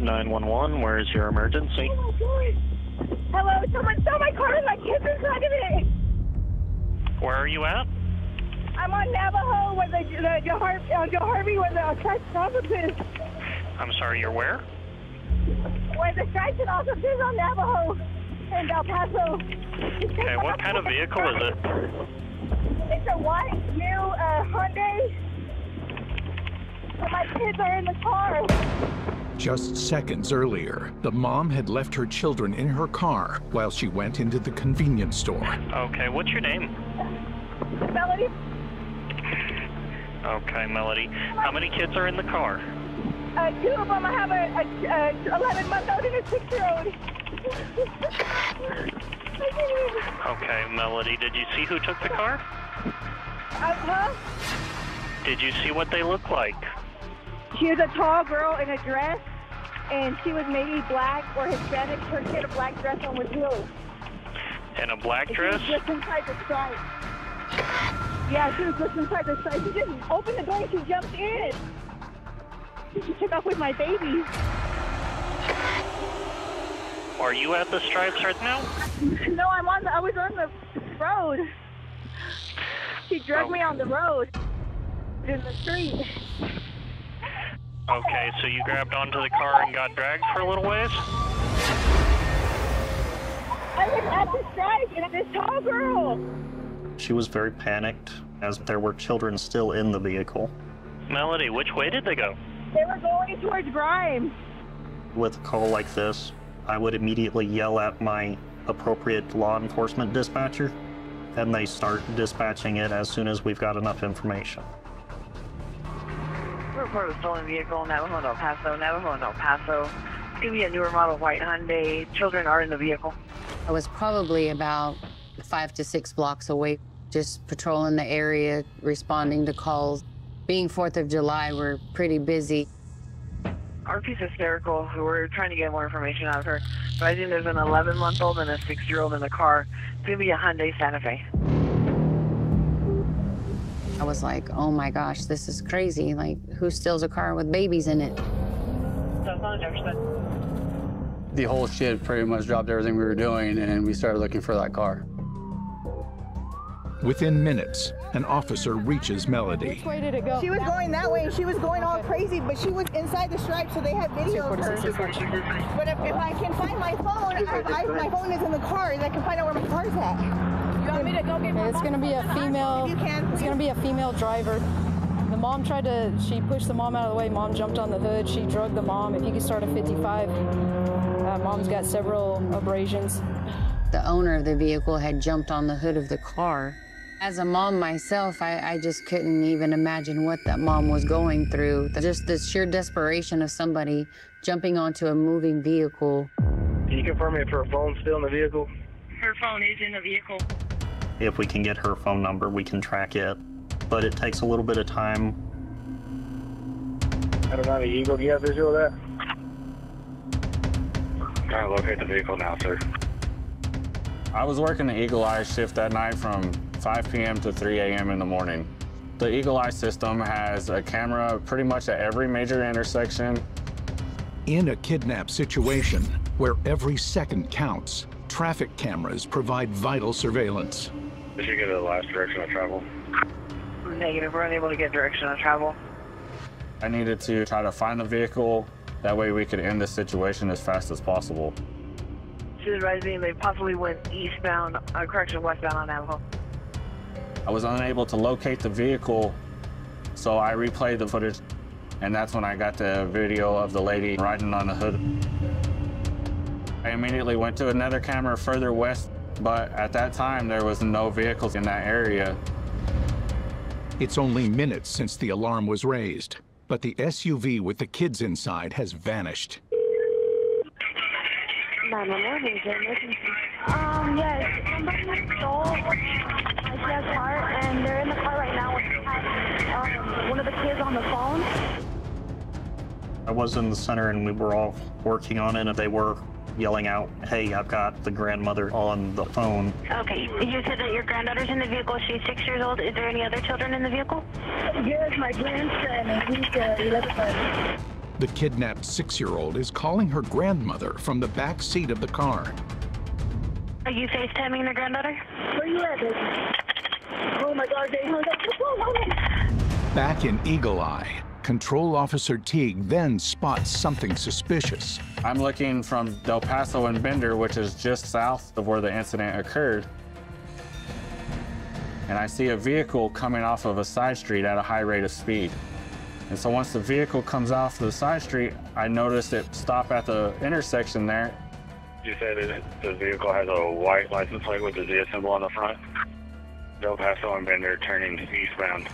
911, where's your emergency? Oh my God. Hello, someone stole my car and my kids inside of it. Where are you at? I'm on Navajo where Joe Harvey where the stripes and officers. I'm sorry, you're where? Where the stripes and officers on Navajo and El Paso. Okay, what kind of vehicle is it? It's a white, new Hyundai. And my kids are in the car. Just seconds earlier, the mom had left her children in her car while she went into the convenience store. Okay, what's your name? Melody. Okay, Melody. How many kids are in the car? 2 of them. I have a 11-month-old and a 6-year-old. Okay, Melody. Did you see who took the car? Huh? Did you see what they look like? She was a tall girl in a dress, and she was maybe black or Hispanic. Her kid a black dress on with heels. In a black dress? She was just inside the stripe. Yeah, she was just inside the stripe. She just opened the door and she jumped in. She took off with my baby. Are you at the stripes right now? No, I was on the road. She dragged me on the road in the street. Okay, so you grabbed onto the car and got dragged for a little ways? I was at the stripes and this tall girl. She was very panicked as there were children still in the vehicle. Melody, which way did they go? They were going towards Grimes. With a call like this, I would immediately yell at my appropriate law enforcement dispatcher, and they start dispatching it as soon as we've got enough information. Report of a stolen vehicle, Navajo and El Paso, Navajo and El Paso. It's going to be a newer model white Hyundai. Children are in the vehicle. I was probably about 5 to 6 blocks away, just patrolling the area, responding to calls. Being 4th of July, we're pretty busy. RP's hysterical, so we're trying to get more information out of her. But I think there's an 11-month-old and a 6-year-old in the car. It's going to be a Hyundai Santa Fe. I was like, oh my gosh, this is crazy. Like, who steals a car with babies in it? The whole shit pretty much dropped everything we were doing, and we started looking for that car. Within minutes, an officer reaches Melody. Which way did it go? She was going that way and she was going all crazy, but she was inside the stripe, so they had video of her. But if I can find my phone, my phone is in the car, and I can find out where my car's at. You want me to go get my phone? It's going to be a female. If you can. It's going to be a female driver. The mom she pushed the mom out of the way. Mom jumped on the hood. She drugged the mom. If you could start at 55, mom's got several abrasions. The owner of the vehicle had jumped on the hood of the car. As a mom myself, I just couldn't even imagine what that mom was going through. Just the sheer desperation of somebody jumping onto a moving vehicle. Can you confirm if her phone's still in the vehicle? Her phone is in the vehicle. If we can get her phone number, we can track it. But it takes a little bit of time. I don't know, Eagle, do you have visual of that? Trying to locate the vehicle now, sir. I was working the Eagle Eye shift that night from 5 p.m. to 3 a.m. in the morning. The Eagle Eye system has a camera pretty much at every major intersection. In a kidnap situation where every second counts, traffic cameras provide vital surveillance. Did you get the last direction of travel? Negative, we're unable to get direction of travel. I needed to try to find the vehicle. That way we could end the situation as fast as possible. She's advising they possibly went eastbound, westbound on Navajo. I was unable to locate the vehicle, so I replayed the footage, and that's when I got the video of the lady riding on the hood. I immediately went to another camera further west, but at that time there was no vehicles in that area. It's only minutes since the alarm was raised, but the SUV with the kids inside has vanished. 911, is there emergency? Yes, somebody stole my car, and they're in the car right now with one of the kids on the phone. I was in the center and we were all working on it, and they were yelling out, hey, I've got the grandmother on the phone. Okay, you said that your granddaughter's in the vehicle. She's 6 years old. Is there any other children in the vehicle? Yes, my grandson, and he's 11 months. The kidnapped 6-year-old is calling her grandmother from the back seat of the car. Are you FaceTiming the granddaughter? Where you at, baby? Oh my God, they hung up. Back in Eagle Eye, Control Officer Teague then spots something suspicious. I'm looking from Del Paso and Bender, which is just south of where the incident occurred. And I see a vehicle coming off of a side street at a high rate of speed. And so once the vehicle comes off the side street, I noticed it stop at the intersection there. You said the vehicle has a white license plate with the Z symbol on the front. Del Paso and Bender turning eastbound.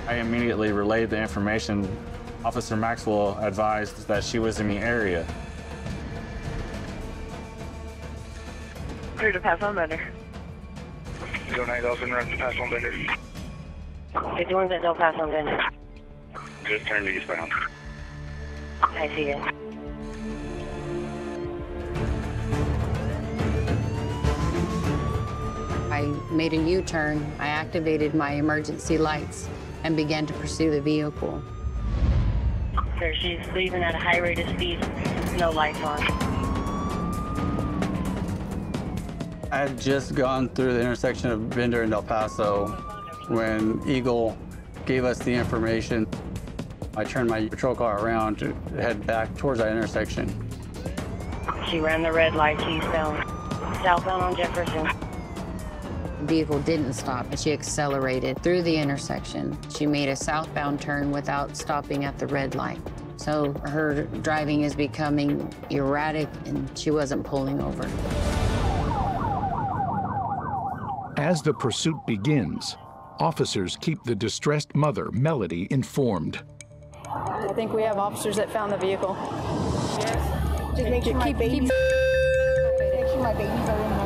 I immediately relayed the information. Officer Maxwell advised that she was in the area. Clear to pass on Bender. 09 Delta, run to pass on Bender. 51's at Del Paso and Bender. Just turned eastbound. I see it. I made a U-turn, I activated my emergency lights and began to pursue the vehicle. Sir, she's leaving at a high rate of speed, no lights on. I had just gone through the intersection of Bender and El Paso when Eagle gave us the information. I turned my patrol car around to head back towards that intersection. She ran the red light eastbound, southbound on Jefferson. The vehicle didn't stop, and she accelerated through the intersection. She made a southbound turn without stopping at the red light. So her driving is becoming erratic, and she wasn't pulling over. As the pursuit begins, officers keep the distressed mother, Melody, informed. I think we have officers that found the vehicle. Yes. Just make sure my babies. Make sure my babies are in there.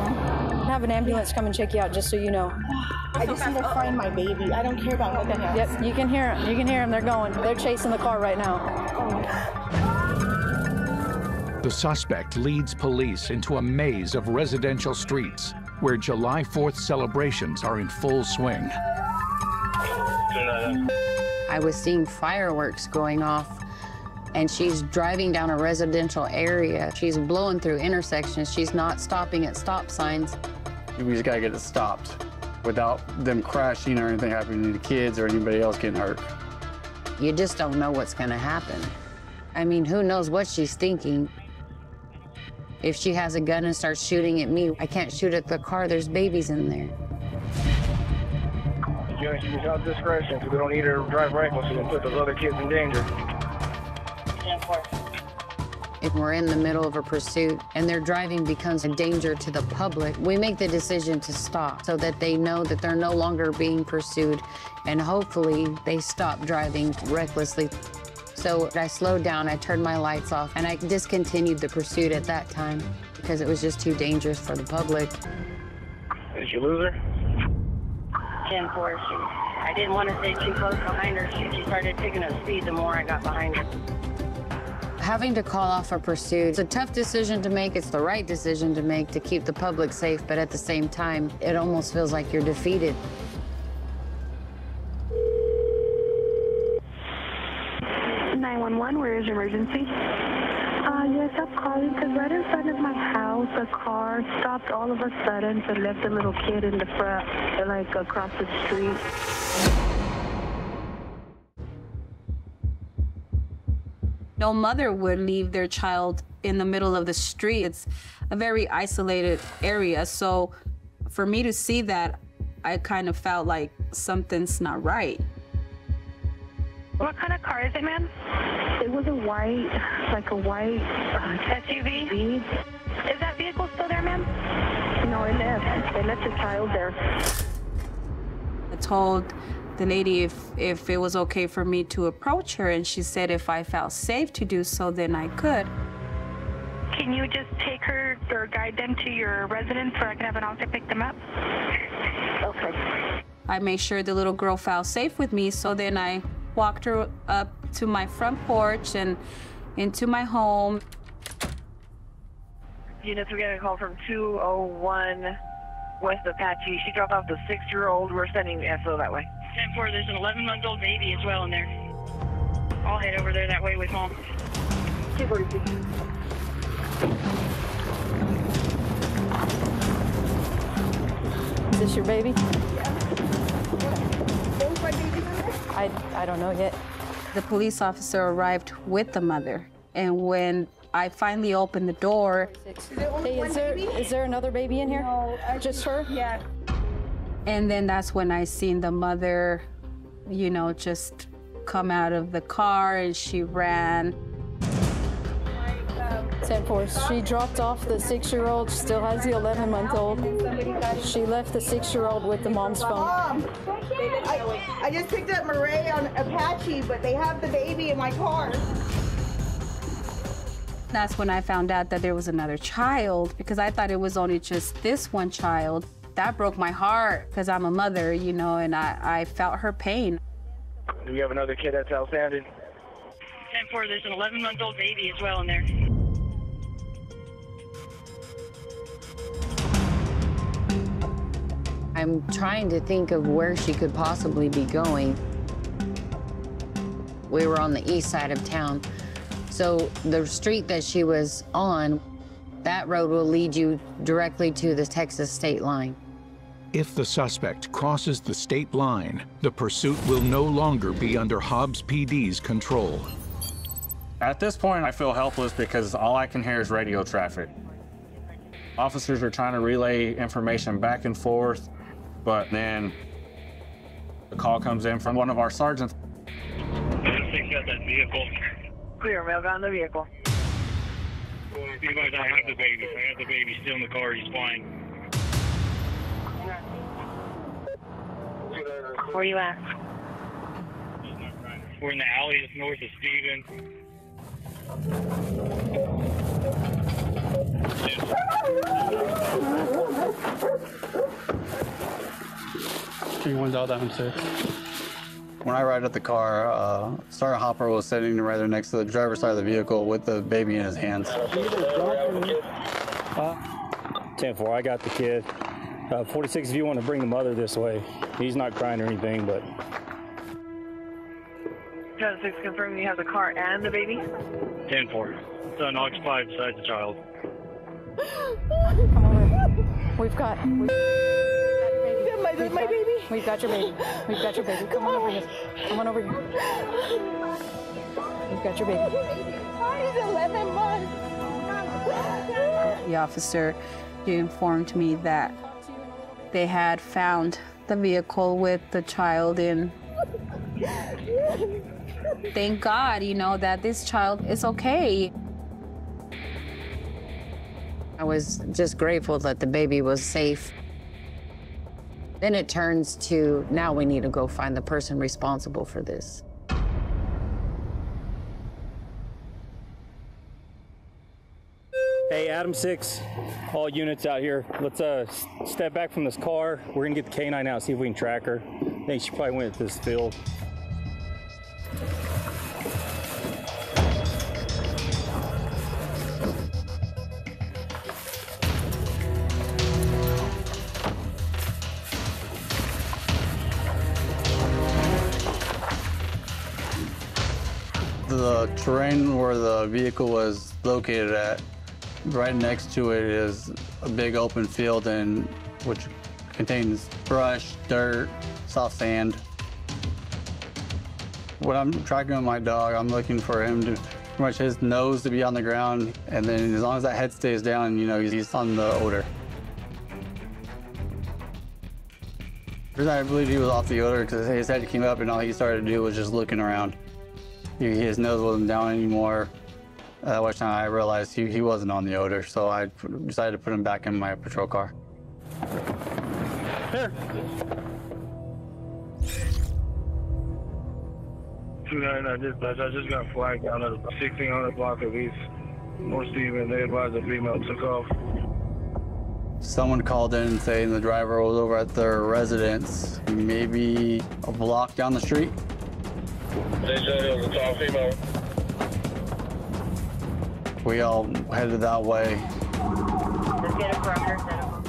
Have an ambulance come and check you out, just so you know. I just need to find my baby. I don't care about nothing else. Yep, you can hear them. You can hear them. They're going. They're chasing the car right now. The suspect leads police into a maze of residential streets where July 4th celebrations are in full swing. I was seeing fireworks going off, and she's driving down a residential area. She's blowing through intersections. She's not stopping at stop signs. We just gotta get it stopped without them crashing or anything happening to the kids or anybody else getting hurt. You just don't know what's gonna happen. I mean, who knows what she's thinking? If she has a gun and starts shooting at me, I can't shoot at the car. There's babies in there. You use out discretion because we don't need her to drive reckless and put those other kids in danger. If we're in the middle of a pursuit and their driving becomes a danger to the public, we make the decision to stop so that they know that they're no longer being pursued, and hopefully they stop driving recklessly. So I slowed down, I turned my lights off, and I discontinued the pursuit at that time because it was just too dangerous for the public. Did you lose her? 10-4. I didn't want to stay too close behind her. She started picking up speed the more I got behind her. Having to call off a pursuit, it's a tough decision to make. It's the right decision to make to keep the public safe, but at the same time, it almost feels like you're defeated. 911, where is your emergency? Yes, I'm calling because right in front of my house, a car stopped all of a sudden and left a little kid in the front, like across the street. No mother would leave their child in the middle of the street. It's a very isolated area. So for me to see that, I kind of felt like something's not right. What kind of car is it, ma'am? It was a white SUV? Is that vehicle still there, ma'am? No, it left. They left the child there. I told the lady if it was okay for me to approach her, and she said if I felt safe to do so, then I could. Can you just take her or guide them to your residence so I can have an officer pick them up? Okay. I made sure the little girl felt safe with me, so then I walked her up to my front porch and into my home. Units, we're getting a call from 201 West Apache. She dropped off the 6-year-old. We're sending SO that way. 10-4, there's an 11-month-old baby as well in there. I'll head over there that way with Mom. 246. Is this your baby? Yeah. Both my babies in there? I don't know yet. The police officer arrived with the mother, and when I finally opened the door. Hey, is there another baby in here? No, just her? Yeah. And then that's when I seen the mother, you know, just come out of the car, and she ran. 10-4. She dropped off the 6-year-old. She still has the 11-month-old. She left the 6-year-old with the mom's phone. Mom, I just picked up Murray on Apache, but they have the baby in my car. That's when I found out that there was another child, because I thought it was only just this one child. That broke my heart, because I'm a mother, you know, and I felt her pain. Do we have another kid that's outstanding? 10-4, there's an 11-month-old baby as well in there. I'm trying to think of where she could possibly be going. We were on the east side of town. So the street that she was on, that road will lead you directly to the Texas state line. If the suspect crosses the state line, the pursuit will no longer be under Hobbs PD's control. At this point, I feel helpless because all I can hear is radio traffic. Officers are trying to relay information back and forth, but then the call comes in from one of our sergeants. Got that vehicle. Clear, male got in the vehicle. You guys don't have the baby. I have the baby still in the car. He's fine. Where you at? We're in the alley just north of Stevens. When I arrived at the car, Sergeant Hopper was sitting right there next to the driver's side of the vehicle with the baby in his hands. 10-4, I got the kid. 46, if you want to bring the mother this way. He's not crying or anything, but... 10-6, confirming you have the car and the baby? 10-4. It's unoccupied besides the child. Come over. We've got your baby. We've got your baby. We've got your baby. Come on over here. Come on over here. We've got your baby. He's 11 months. The officer informed me that they had found the vehicle with the child in. Thank God, you know, that this child is okay. I was just grateful that the baby was safe. Then it turns to, now we need to go find the person responsible for this. Hey, Adam 6, all units out here. Let's step back from this car. We're gonna get the K9 out, see if we can track her. I think she probably went to this field. The terrain where the vehicle was located at, right next to it is a big open field and which contains brush, dirt, soft sand. When I'm tracking with my dog, I'm looking for him to pretty much his nose to be on the ground, and then as long as that head stays down, you know, he's on the odor. The reason I believe he was off the odor because his head came up and all he started to do was just looking around. His nose wasn't down anymore. At which time I realized he wasn't on the odor, so I decided to put him back in my patrol car. Here. 299 dispatch. I just got flagged down at 1600 block of East North Stevens. They advised the female took off. Someone called in saying the driver was over at their residence, maybe a block down the street. They said it was a tall female. We all headed that way. Let's get a perimeter set up.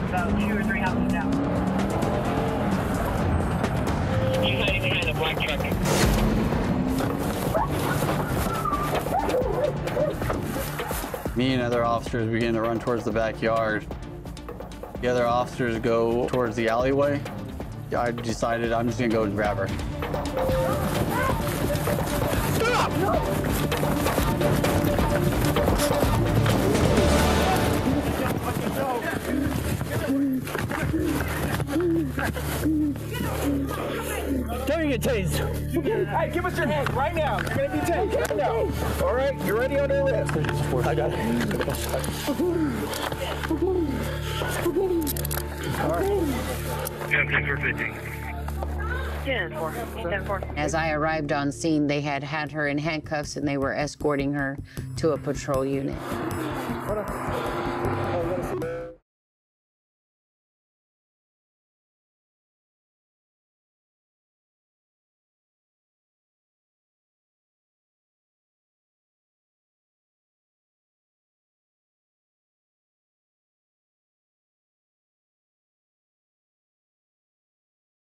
About 2 or 3 houses down. Me and other officers begin to run towards the backyard. The other officers go towards the alleyway. I decided I'm just gonna go and grab her. Stop! No! Tell me you get tased. Hey, give us your hands right now. You're gonna be tased right now. All right, you're ready under arrest. I got it. All right. 10-450. 10-4. As I arrived on scene, they had her in handcuffs and they were escorting her to a patrol unit. Hold on.